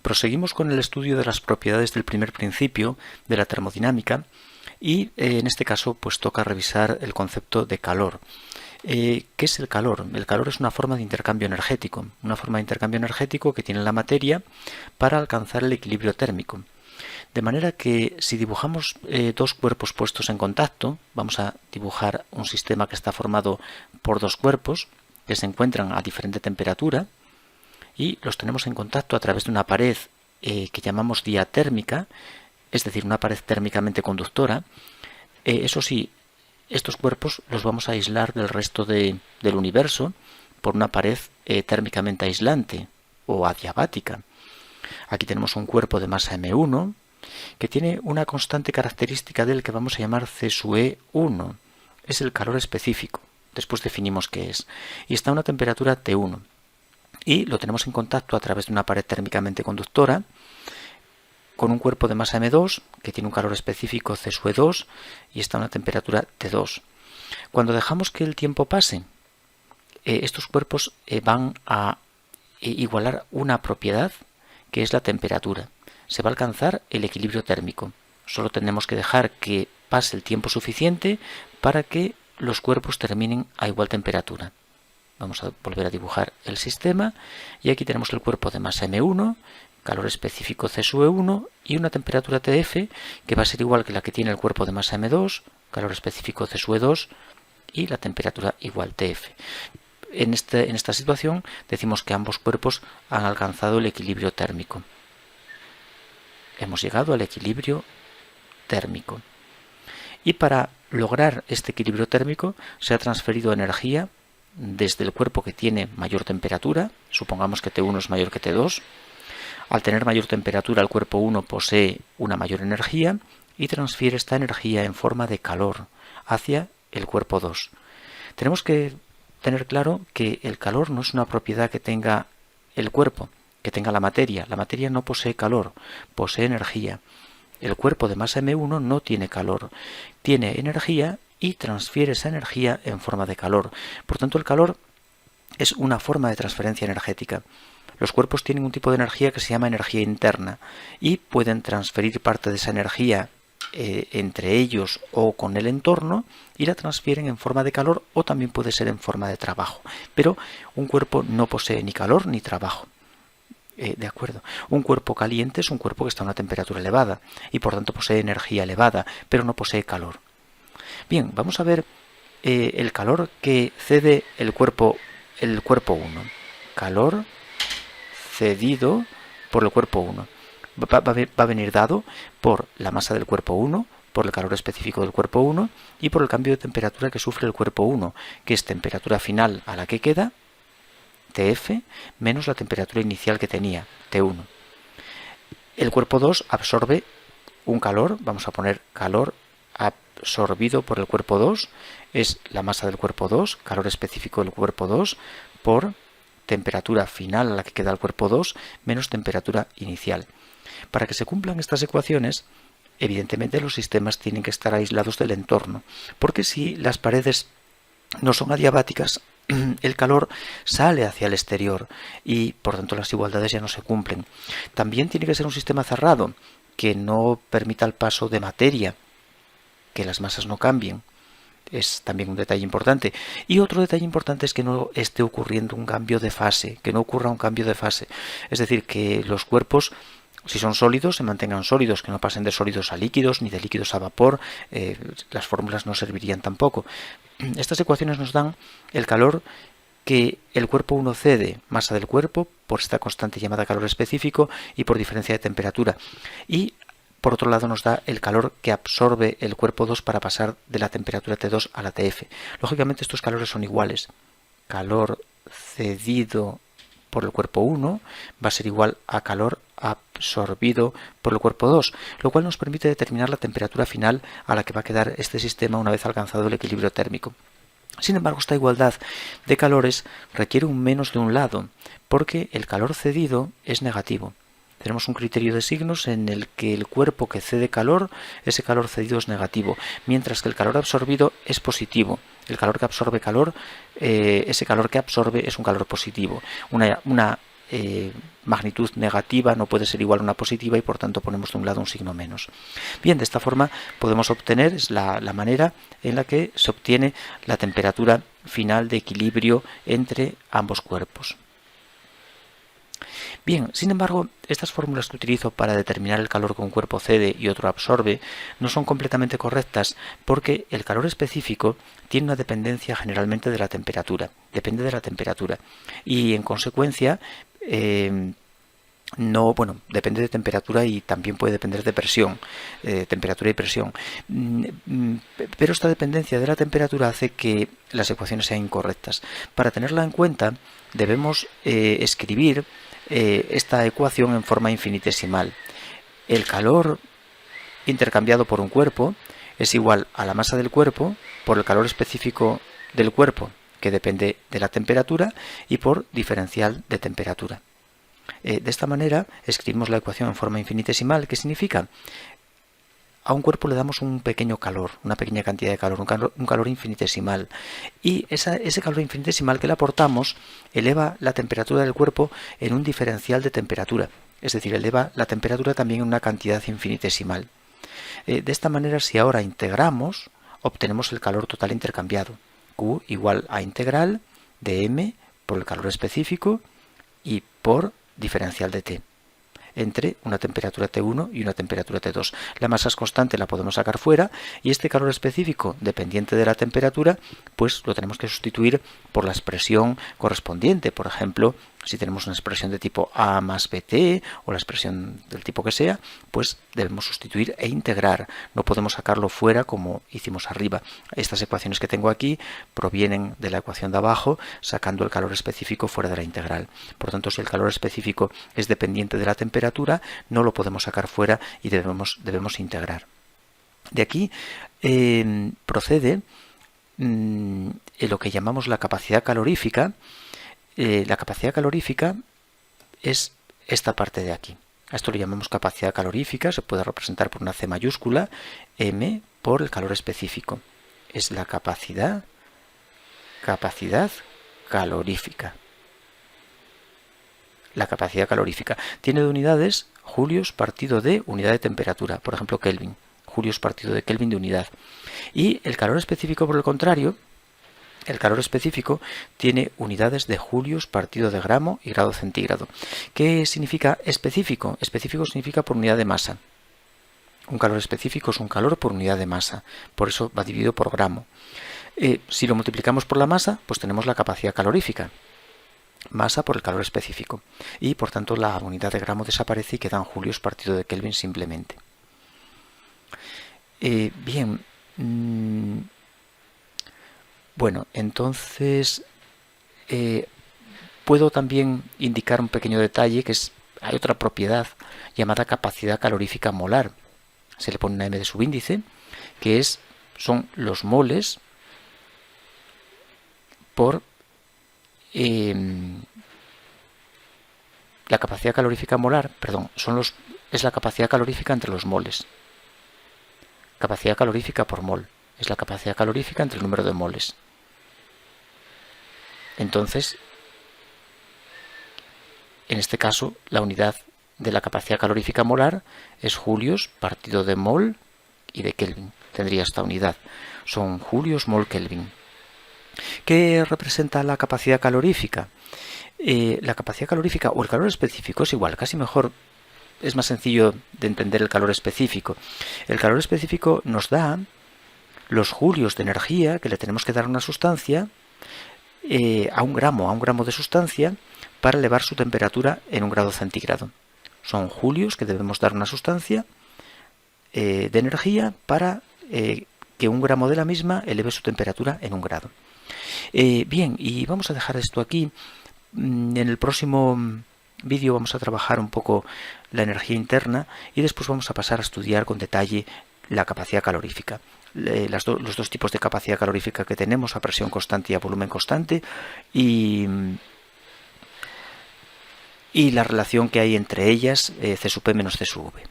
Proseguimos con el estudio de las propiedades del primer principio de la termodinámica y en este caso pues toca revisar el concepto de calor. ¿Qué es el calor? El calor es una forma de intercambio energético, que tiene la materia para alcanzar el equilibrio térmico. De manera que si dibujamos dos cuerpos puestos en contacto, vamos a dibujar un sistema que está formado por dos cuerpos que se encuentran a diferente temperatura y los tenemos en contacto a través de una pared que llamamos diatérmica, es decir, una pared térmicamente conductora. Eso sí, estos cuerpos los vamos a aislar del resto del universo por una pared térmicamente aislante o adiabática. Aquí tenemos un cuerpo de masa M1 que tiene una constante característica del que vamos a llamar C sub E1. Es el calor específico. Después definimos qué es. Y está a una temperatura T1. Y lo tenemos en contacto a través de una pared térmicamente conductora con un cuerpo de masa M2 que tiene un calor específico C sub E2 y está a una temperatura T2. Cuando dejamos que el tiempo pase, estos cuerpos van a igualar una propiedad que es la temperatura. Se va a alcanzar el equilibrio térmico. Solo tenemos que dejar que pase el tiempo suficiente para que los cuerpos terminen a igual temperatura. Vamos a volver a dibujar el sistema y aquí tenemos el cuerpo de masa M1, calor específico C sub E1 y una temperatura TF que va a ser igual que la que tiene el cuerpo de masa M2, calor específico C sub E2 y la temperatura igual TF. En esta situación decimos que ambos cuerpos han alcanzado el equilibrio térmico. Hemos llegado al equilibrio térmico. Y para lograr este equilibrio térmico se ha transferido energía desde el cuerpo que tiene mayor temperatura, supongamos que T1 es mayor que T2. Al tener mayor temperatura el cuerpo 1 posee una mayor energía y transfiere esta energía en forma de calor hacia el cuerpo 2. Tenemos que tener claro que el calor no es una propiedad que tenga el cuerpo, que tenga la materia. La materia no posee calor, posee energía. El cuerpo de masa M1 no tiene calor, tiene energía y transfiere esa energía en forma de calor. Por tanto, el calor es una forma de transferencia energética. Los cuerpos tienen un tipo de energía que se llama energía interna y pueden transferir parte de esa energía entre ellos o con el entorno y la transfieren en forma de calor o también puede ser en forma de trabajo. Pero un cuerpo no posee ni calor ni trabajo. De acuerdo. Un cuerpo caliente es un cuerpo que está a una temperatura elevada y por tanto posee energía elevada, pero no posee calor. Bien, vamos a ver el calor que cede el cuerpo 1. Calor cedido por el cuerpo 1. Va a venir dado por la masa del cuerpo 1, por el calor específico del cuerpo 1 y por el cambio de temperatura que sufre el cuerpo 1, que es temperatura final a la que queda, TF, menos la temperatura inicial que tenía, T1. El cuerpo 2 absorbe un calor, vamos a poner calor absorbido por el cuerpo 2, es la masa del cuerpo 2, calor específico del cuerpo 2, por temperatura final a la que queda el cuerpo 2, menos temperatura inicial. Para que se cumplan estas ecuaciones, evidentemente los sistemas tienen que estar aislados del entorno, porque si las paredes no son adiabáticas, el calor sale hacia el exterior y por tanto las igualdades ya no se cumplen. También tiene que ser un sistema cerrado que no permita el paso de materia, que las masas no cambien. Es también un detalle importante. Y otro detalle importante es que no esté ocurriendo un cambio de fase, que no ocurra un cambio de fase. Es decir, que los cuerpos, si son sólidos, se mantengan sólidos, que no pasen de sólidos a líquidos ni de líquidos a vapor. Las fórmulas no servirían tampoco. Estas ecuaciones nos dan el calor que el cuerpo 1 cede, masa del cuerpo, por esta constante llamada calor específico y por diferencia de temperatura. Y por otro lado nos da el calor que absorbe el cuerpo 2 para pasar de la temperatura T2 a la TF. Lógicamente estos calores son iguales. Calor cedido por el cuerpo 1 va a ser igual a calor absorbido por el cuerpo 2, lo cual nos permite determinar la temperatura final a la que va a quedar este sistema una vez alcanzado el equilibrio térmico. Sin embargo, esta igualdad de calores requiere un menos de un lado, porque el calor cedido es negativo. Tenemos un criterio de signos en el que el cuerpo que cede calor, ese calor cedido es negativo, mientras que el calor absorbido es positivo. El calor que absorbe calor, ese calor que absorbe es un calor positivo. Una magnitud negativa no puede ser igual a una positiva y por tanto ponemos de un lado un signo menos. Bien, de esta forma podemos obtener, es la manera en la que se obtiene la temperatura final de equilibrio entre ambos cuerpos. Bien, sin embargo, estas fórmulas que utilizo para determinar el calor que un cuerpo cede y otro absorbe no son completamente correctas porque el calor específico tiene una dependencia generalmente de la temperatura, depende de la temperatura y en consecuencia depende de temperatura y también puede depender de presión, temperatura y presión. Pero esta dependencia de la temperatura hace que las ecuaciones sean incorrectas. Para tenerla en cuenta, debemos escribir esta ecuación en forma infinitesimal. El calor intercambiado por un cuerpo es igual a la masa del cuerpo por el calor específico del cuerpo, que depende de la temperatura, y por diferencial de temperatura. De esta manera escribimos la ecuación en forma infinitesimal, que significa a un cuerpo le damos un pequeño calor, una pequeña cantidad de calor, un calor infinitesimal, y ese calor infinitesimal que le aportamos eleva la temperatura del cuerpo en un diferencial de temperatura, es decir, eleva la temperatura también en una cantidad infinitesimal. De esta manera, si ahora integramos, obtenemos el calor total intercambiado, Q igual a integral de M por el calor específico y por diferencial de T entre una temperatura T1 y una temperatura T2. La masa es constante, la podemos sacar fuera, y este calor específico dependiente de la temperatura, pues lo tenemos que sustituir por la expresión correspondiente. Por ejemplo, si tenemos una expresión de tipo A más BT o la expresión del tipo que sea, pues debemos sustituir e integrar. No podemos sacarlo fuera como hicimos arriba. Estas ecuaciones que tengo aquí provienen de la ecuación de abajo, sacando el calor específico fuera de la integral. Por tanto, si el calor específico es dependiente de la temperatura, no lo podemos sacar fuera y debemos integrar. De aquí procede lo que llamamos la capacidad calorífica. La capacidad calorífica es esta parte de aquí. A esto le llamamos capacidad calorífica, se puede representar por una C mayúscula, M por el calor específico. Es la capacidad calorífica. La capacidad calorífica tiene de unidades julios partido de unidad de temperatura, por ejemplo Kelvin, julios partido de Kelvin de unidad. Y el calor específico, por el contrario, el calor específico tiene unidades de julios partido de gramo y grado centígrado. ¿Qué significa específico? Específico significa por unidad de masa. Un calor específico es un calor por unidad de masa, por eso va dividido por gramo. Si lo multiplicamos por la masa, pues tenemos la capacidad calorífica. Masa por el calor específico. Y por tanto la unidad de gramo desaparece y quedan julios partido de Kelvin simplemente. Bien. Bueno, entonces puedo también indicar un pequeño detalle, que hay otra propiedad llamada capacidad calorífica molar. Se le pone una M de subíndice, que son los moles por la capacidad calorífica molar, perdón, es la capacidad calorífica entre los moles. Capacidad calorífica por mol. Es la capacidad calorífica entre el número de moles. Entonces, en este caso, la unidad de la capacidad calorífica molar es julios partido de mol y de Kelvin. Tendría esta unidad. Son julios mol Kelvin. ¿Qué representa la capacidad calorífica? La capacidad calorífica o el calor específico es igual, casi mejor. Es más sencillo de entender el calor específico. El calor específico nos da los julios de energía que le tenemos que dar a una sustancia a un gramo de sustancia para elevar su temperatura en un grado centígrado. Son julios que debemos dar a una sustancia de energía para que un gramo de la misma eleve su temperatura en un grado. Bien, y vamos a dejar esto aquí. En el próximo vídeo vamos a trabajar un poco la energía interna y después vamos a pasar a estudiar con detalle la capacidad calorífica. Los dos tipos de capacidad calorífica que tenemos, a presión constante y a volumen constante, y la relación que hay entre ellas, C sub P menos C sub V.